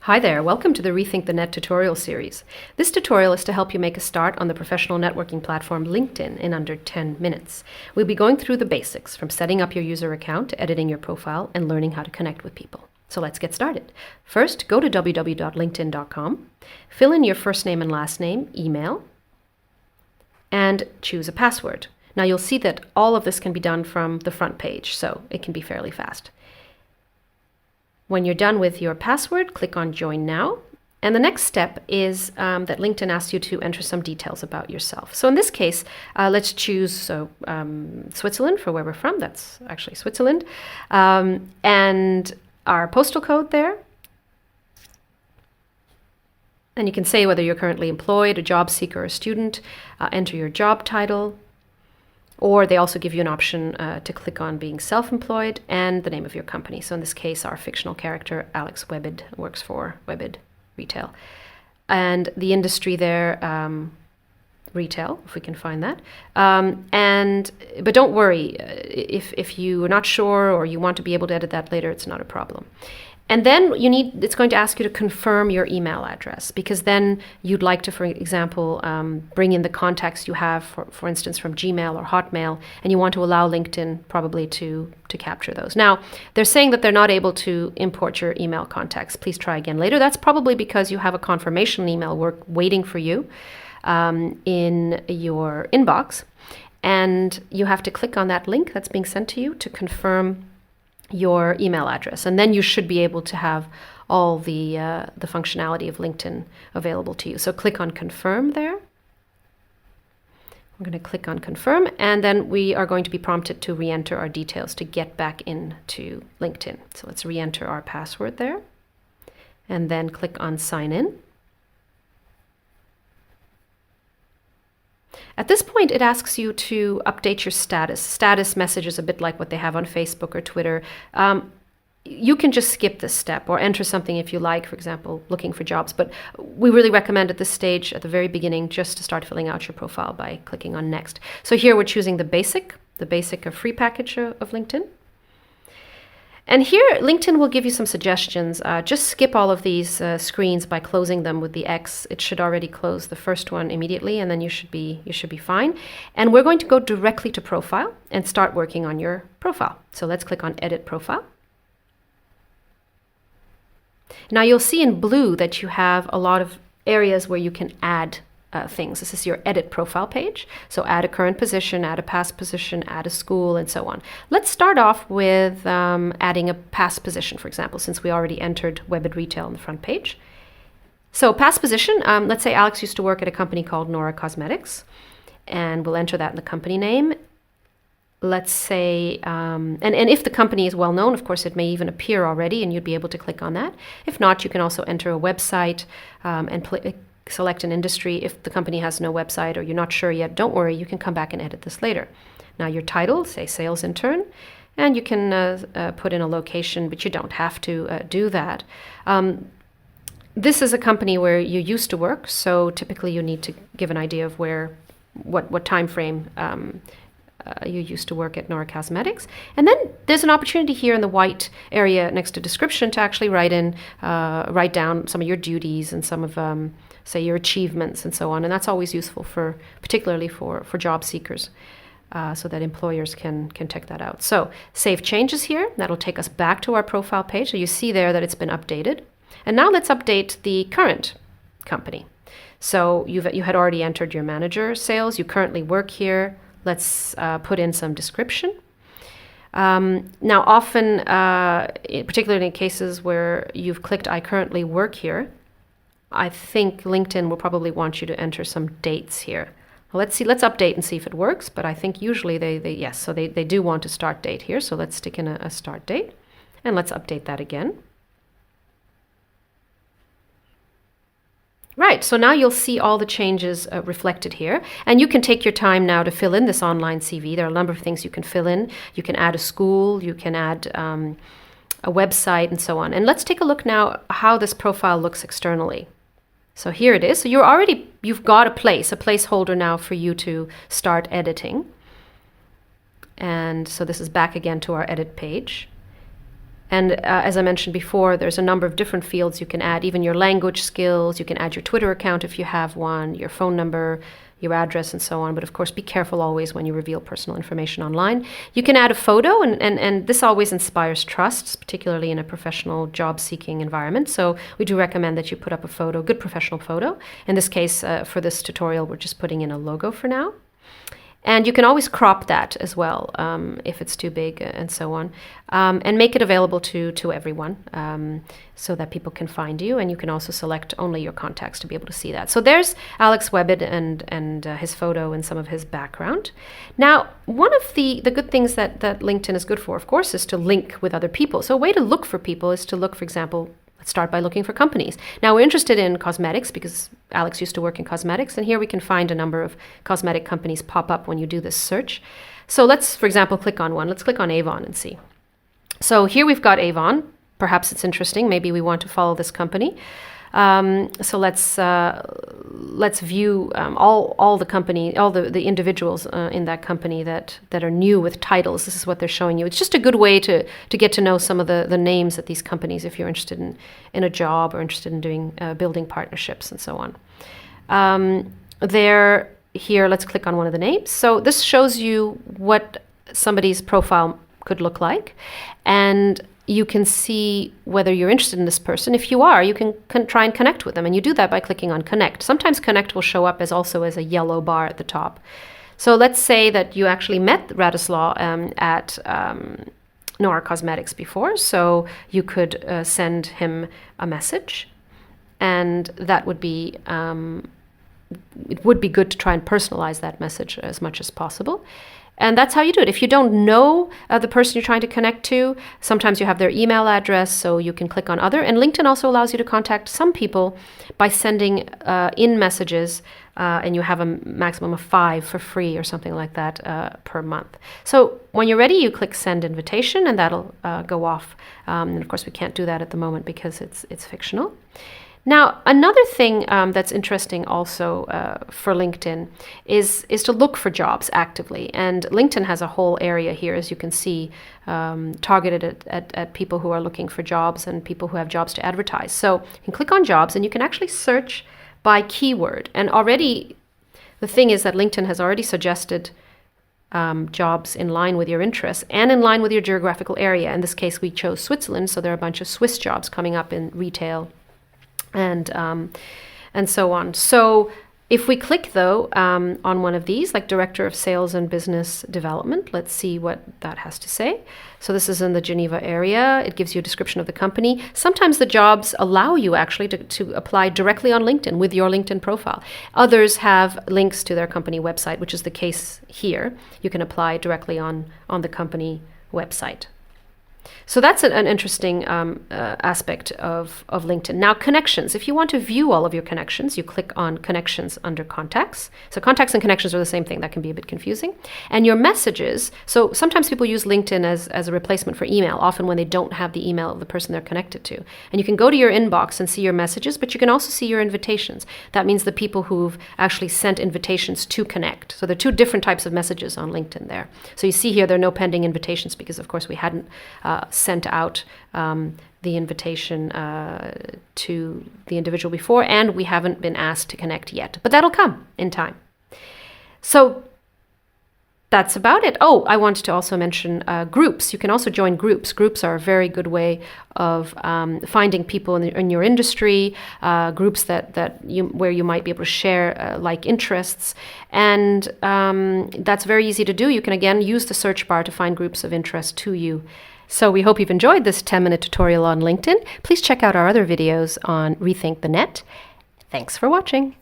Hi there, welcome to the Rethink the Net tutorial series. This tutorial is to help you make a start on the professional networking platform LinkedIn in under 10 minutes. We'll be going through the basics, from setting up your user account to editing your profile and learning how to connect with people. So let's get started. First, go to www.linkedin.com, fill in your first name and last name, email, and choose a password. Now you'll see that all of this can be done from the front page, so it can be fairly fast. When you're done with your password, click on Join Now. And the next step is that LinkedIn asks you to enter some details about yourself. So in this case, let's choose Switzerland for where we're from. That's actually Switzerland. And our postal code there. And you can say whether you're currently employed, a job seeker, or a student. Enter your job title. Or they also give you an option to click on being self-employed and the name of your company. So in this case, our fictional character, Alex Webid, works for Webid Retail. And the industry there, retail, if we can find that. But don't worry, if you are not sure or you want to be able to edit that later, it's not a problem. And then it's going to ask you to confirm your email address, because then you'd like to, for example, bring in the contacts you have, for instance, from Gmail or Hotmail, and you want to allow LinkedIn probably to capture those. Now, they're saying that they're not able to import your email contacts. Please try again later. That's probably because you have a confirmation email waiting for you in your inbox, and you have to click on that link that's being sent to you to confirm your email address, and then you should be able to have all the functionality of LinkedIn available to you. So click on confirm there. We're going to click on confirm, and then we are going to be prompted to re-enter our details to get back into LinkedIn. So let's re-enter our password there, and then click on sign in. At this point, it asks you to update your status. Status message is a bit like what they have on Facebook or Twitter. You can just skip this step or enter something if you like, for example, looking for jobs. But we really recommend at this stage, at the very beginning, just to start filling out your profile by clicking on Next. So here we're choosing the basic of free package of LinkedIn. And here, LinkedIn will give you some suggestions. Just skip all of these screens by closing them with the X. It should already close the first one immediately, and then you should be fine. And we're going to go directly to Profile and start working on your profile. So let's click on Edit Profile. Now you'll see in blue that you have a lot of areas where you can add things. This is your edit profile page. So add a current position, add a past position, add a school, and so on. Let's start off with adding a past position, for example, since we already entered Webid Retail on the front page. So past position, let's say Alex used to work at a company called Nora Cosmetics, and we'll enter that in the company name. Let's say, and if the company is well known, of course, it may even appear already, and you'd be able to click on that. If not, you can also enter a website and select an industry. If the company has no website or you're not sure yet, don't worry, you can come back and edit this later. Now your title, say sales intern, and you can put in a location, but you don't have to do that. This is a company where you used to work, so typically you need to give an idea of what time frame you used to work at Nora Cosmetics. And then there's an opportunity here in the white area next to description to actually write down some of your duties and some of say your achievements and so on. And that's always useful particularly for job seekers, so that employers can check that out. So save changes here. That'll take us back to our profile page. So you see there that it's been updated. And now let's update the current company. So you had already entered your manager sales. You currently work here. Let's put in some description. Now often, particularly in cases where you've clicked I currently work here, I think LinkedIn will probably want you to enter some dates here. Well, let's update and see if it works, but I think usually they do want a start date here, so let's stick in a start date, and let's update that again. Right, so now you'll see all the changes reflected here, and you can take your time now to fill in this online CV. There are a number of things you can fill in. You can add a school, you can add a website, and so on. And let's take a look now how this profile looks externally. So here it is. So you've got a placeholder now for you to start editing. And so this is back again to our edit page. And as I mentioned before, there's a number of different fields you can add, even your language skills. You can add your Twitter account if you have one, your phone number, your address, and so on. But of course, be careful always when you reveal personal information online. You can add a photo, and this always inspires trust, particularly in a professional job-seeking environment. So we do recommend that you put up a photo, good professional photo. In this case, for this tutorial, we're just putting in a logo for now. And you can always crop that as well if it's too big and so on, and make it available to everyone so that people can find you. And you can also select only your contacts to be able to see that. So there's Alex Webbed and his photo and some of his background. Now, one of the good things that LinkedIn is good for, of course, is to link with other people. So a way to look for people is to look, for example, let's start by looking for companies. Now, we're interested in cosmetics because Alex used to work in cosmetics, and here we can find a number of cosmetic companies pop up when you do this search. So let's, for example, click on one. Let's click on Avon and see. So here we've got Avon. Perhaps it's interesting. Maybe we want to follow this company. So let's view all the company, all the individuals in that company that are new with titles. This is what they're showing you. It's just a good way to get to know some of the names at these companies if you're interested in a job or interested in doing building partnerships and so on. Here, let's click on one of the names. So this shows you what somebody's profile could look like, and you can see whether you're interested in this person. If you are, you can try and connect with them, and you do that by clicking on Connect. Sometimes Connect will show up as a yellow bar at the top. So let's say that you actually met Radislaw at Nora Cosmetics before, so you could send him a message, and that would be it would be good to try and personalize that message as much as possible. And that's how you do it. If you don't know the person you're trying to connect to, sometimes you have their email address, so you can click on Other. And LinkedIn also allows you to contact some people by sending in messages, and you have a maximum of 5 for free or something like that per month. So when you're ready, you click Send Invitation, and that'll go off. And of course, we can't do that at the moment because it's fictional. Now, another thing that's interesting also for LinkedIn is to look for jobs actively. And LinkedIn has a whole area here, as you can see, targeted at people who are looking for jobs and people who have jobs to advertise. So you can click on jobs and you can actually search by keyword. And already, the thing is that LinkedIn has already suggested jobs in line with your interests and in line with your geographical area. In this case, we chose Switzerland, so there are a bunch of Swiss jobs coming up in retail and so on. So if we click, though, on one of these, like Director of Sales and Business Development, let's see what that has to say. So this is in the Geneva area. It gives you a description of the company. Sometimes the jobs allow you actually to apply directly on LinkedIn with your LinkedIn profile. Others have links to their company website, which is the case here. You can apply directly on the company website. So that's an interesting aspect of LinkedIn. Now, connections. If you want to view all of your connections, you click on Connections under Contacts. So contacts and connections are the same thing. That can be a bit confusing. And your messages. So sometimes people use LinkedIn as a replacement for email, often when they don't have the email of the person they're connected to. And you can go to your inbox and see your messages, but you can also see your invitations. That means the people who've actually sent invitations to connect. So there are 2 different types of messages on LinkedIn there. So you see here there are no pending invitations because, of course, we hadn't sent out the invitation to the individual before, and we haven't been asked to connect yet. But that'll come in time. So that's about it. Oh, I wanted to also mention groups. You can also join groups. Groups are a very good way of finding people in your industry, groups where you might be able to share like interests. And that's very easy to do. You can, again, use the search bar to find groups of interest to you. So we hope you've enjoyed this 10-minute tutorial on LinkedIn. Please check out our other videos on Rethink the Net. Thanks for watching.